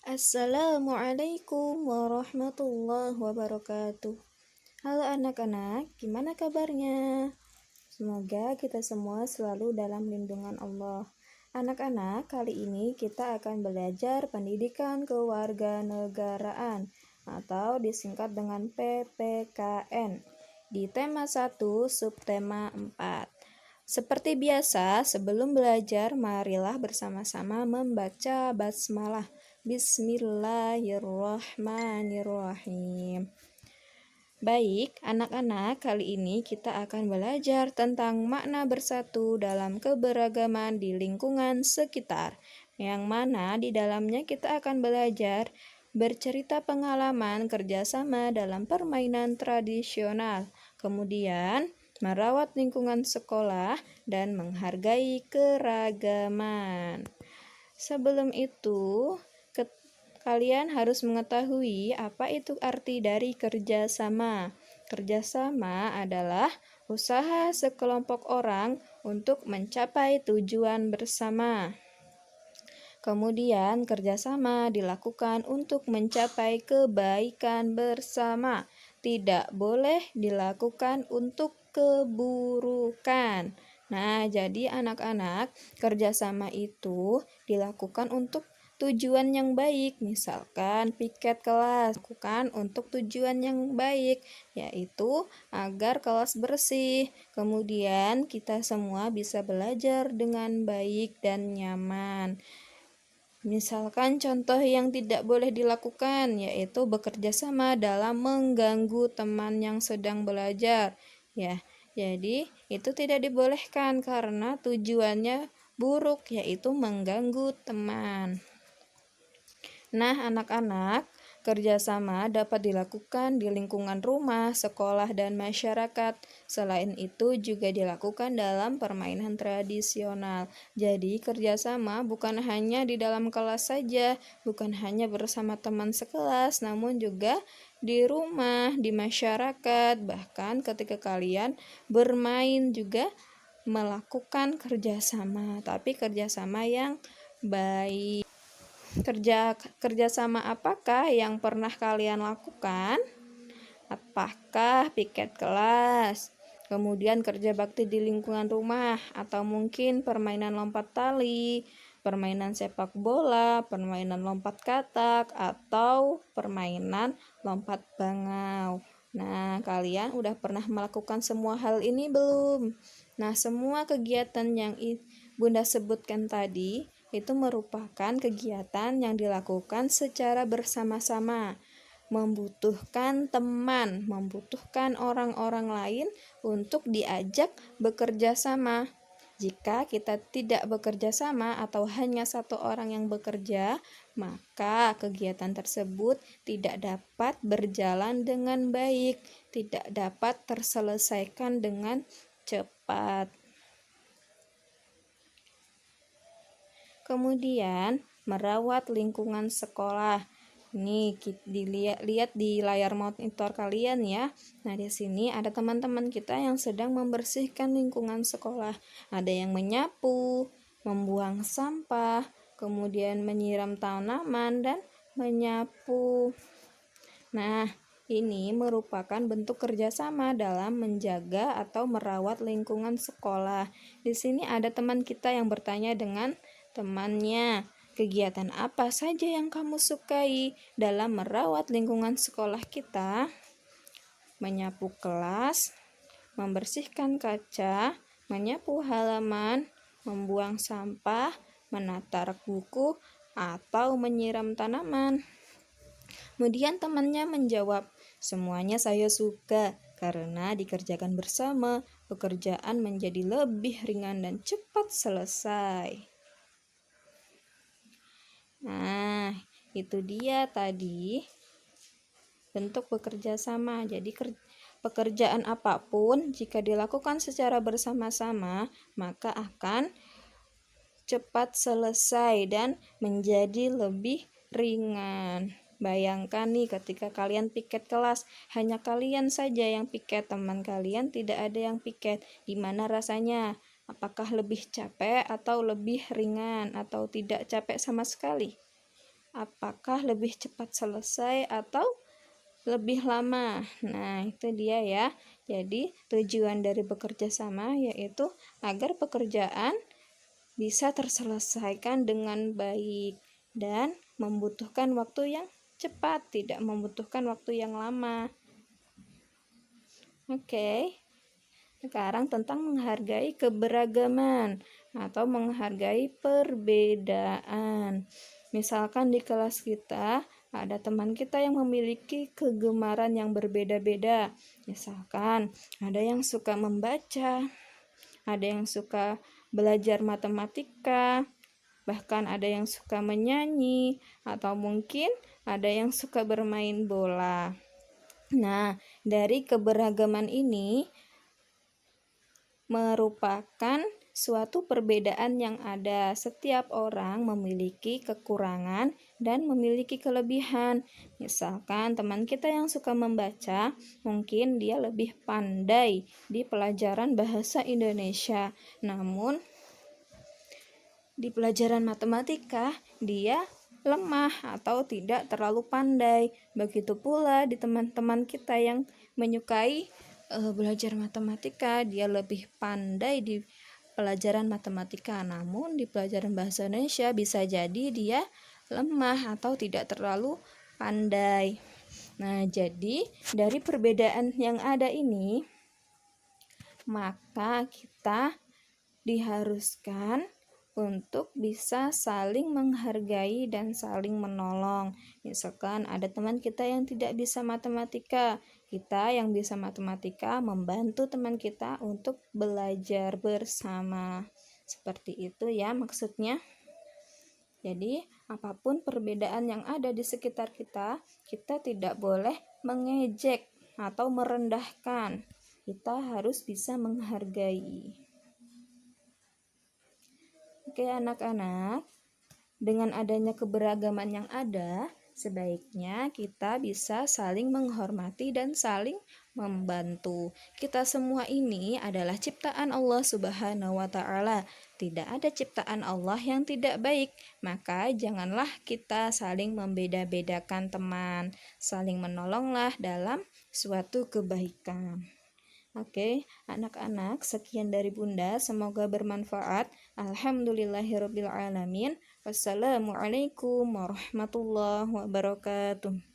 Assalamualaikum warahmatullahi wabarakatuh. Halo anak-anak, gimana kabarnya? Semoga kita semua selalu dalam lindungan Allah. Anak-anak, kali ini kita akan belajar pendidikan kewarganegaraan atau disingkat dengan PPKN di tema 1, subtema 4. Seperti biasa, sebelum belajar, marilah bersama-sama membaca basmalah. Bismillahirrahmanirrahim. Baik, anak-anak, kali ini kita akan belajar tentang makna bersatu dalam keberagaman di lingkungan sekitar, yang mana di dalamnya kita akan belajar bercerita pengalaman kerjasama dalam permainan tradisional, kemudian merawat lingkungan sekolah, dan menghargai keragaman. Sebelum itu, kalian harus mengetahui apa itu arti dari kerjasama. Kerjasama adalah usaha sekelompok orang untuk mencapai tujuan bersama. Kemudian, kerjasama dilakukan untuk mencapai kebaikan bersama. Tidak boleh dilakukan untuk keburukan. Nah, jadi anak-anak, kerjasama itu dilakukan untuk tujuan yang baik, misalkan piket kelas, lakukan untuk tujuan yang baik, yaitu agar kelas bersih. Kemudian kita semua bisa belajar dengan baik dan nyaman. Misalkan contoh yang tidak boleh dilakukan, yaitu bekerja sama dalam mengganggu teman yang sedang belajar. Ya, jadi itu tidak dibolehkan karena tujuannya buruk, yaitu mengganggu teman. Nah, anak-anak, kerjasama dapat dilakukan di lingkungan rumah, sekolah, dan masyarakat. Selain itu juga dilakukan dalam permainan tradisional. Jadi, kerjasama bukan hanya di dalam kelas saja, bukan hanya bersama teman sekelas, namun juga di rumah, di masyarakat, bahkan ketika kalian bermain juga melakukan kerjasama, tapi kerjasama yang baik. Kerjasama apakah yang pernah kalian lakukan? Apakah piket kelas, kemudian kerja bakti di lingkungan rumah, atau mungkin permainan lompat tali, permainan sepak bola, permainan lompat katak, atau permainan lompat bangau? Nah, kalian udah pernah melakukan semua hal ini belum? Nah, semua kegiatan yang Bunda sebutkan tadi itu merupakan kegiatan yang dilakukan secara bersama-sama, membutuhkan teman, membutuhkan orang-orang lain untuk diajak bekerja sama. Jika kita tidak bekerja sama atau hanya satu orang yang bekerja, maka kegiatan tersebut tidak dapat berjalan dengan baik, tidak dapat terselesaikan dengan cepat. Kemudian, merawat lingkungan sekolah. Ini lihat di layar monitor kalian ya. Nah, di sini ada teman-teman kita yang sedang membersihkan lingkungan sekolah. Ada yang menyapu, membuang sampah, kemudian menyiram tanaman dan menyapu. Nah, ini merupakan bentuk kerjasama dalam menjaga atau merawat lingkungan sekolah. Di sini ada teman kita yang bertanya dengan temannya, kegiatan apa saja yang kamu sukai dalam merawat lingkungan sekolah kita? Menyapu kelas, membersihkan kaca, menyapu halaman, membuang sampah, menata rak buku, atau menyiram tanaman. Kemudian temannya menjawab, semuanya saya suka karena dikerjakan bersama, pekerjaan menjadi lebih ringan dan cepat selesai. Nah, itu dia tadi bentuk bekerja sama. Jadi pekerjaan apapun jika dilakukan secara bersama-sama, maka akan cepat selesai dan menjadi lebih ringan. Bayangkan nih ketika kalian piket kelas, hanya kalian saja yang piket, teman kalian tidak ada yang piket. Gimana rasanya? Apakah lebih capek atau lebih ringan atau tidak capek sama sekali? apakah lebih cepat selesai atau lebih lama. Nah, itu dia ya. Jadi, tujuan dari bekerja sama yaitu agar pekerjaan bisa terselesaikan dengan baik dan membutuhkan waktu yang cepat, tidak membutuhkan waktu yang lama. Oke. Sekarang tentang menghargai keberagaman atau menghargai perbedaan. Misalkan di kelas kita ada teman kita yang memiliki kegemaran yang berbeda-beda. Misalkan ada yang suka membaca, ada yang suka belajar matematika, bahkan ada yang suka menyanyi, atau mungkin ada yang suka bermain bola. Nah, dari keberagaman ini merupakan suatu perbedaan yang ada. Setiap orang memiliki kekurangan dan memiliki kelebihan. Misalkan teman kita yang suka membaca, mungkin dia lebih pandai di pelajaran bahasa Indonesia. Namun di pelajaran matematika dia lemah atau tidak terlalu pandai. Begitu pula di teman-teman kita yang menyukai belajar matematika, dia lebih pandai di pelajaran matematika, namun di pelajaran bahasa Indonesia bisa jadi dia lemah atau tidak terlalu pandai. Nah, jadi dari perbedaan yang ada ini, maka kita diharuskan untuk bisa saling menghargai dan saling menolong. Misalkan ada teman kita yang tidak bisa matematika, kita yang bisa matematika membantu teman kita untuk belajar bersama. Seperti itu ya maksudnya. Jadi, apapun perbedaan yang ada di sekitar kita, kita tidak boleh mengejek atau merendahkan. Kita harus bisa menghargai. Oke anak-anak, dengan adanya keberagaman yang ada, sebaiknya kita bisa saling menghormati dan saling membantu. Kita semua ini adalah ciptaan Allah Subhanahu wa Ta'ala. Tidak ada ciptaan Allah yang tidak baik, maka janganlah kita saling membeda-bedakan teman, saling menolonglah dalam suatu kebaikan. Oke, anak-anak, sekian dari Bunda, semoga bermanfaat. Alhamdulillahirabbil alamin. Wassalamualaikum warahmatullahi wabarakatuh.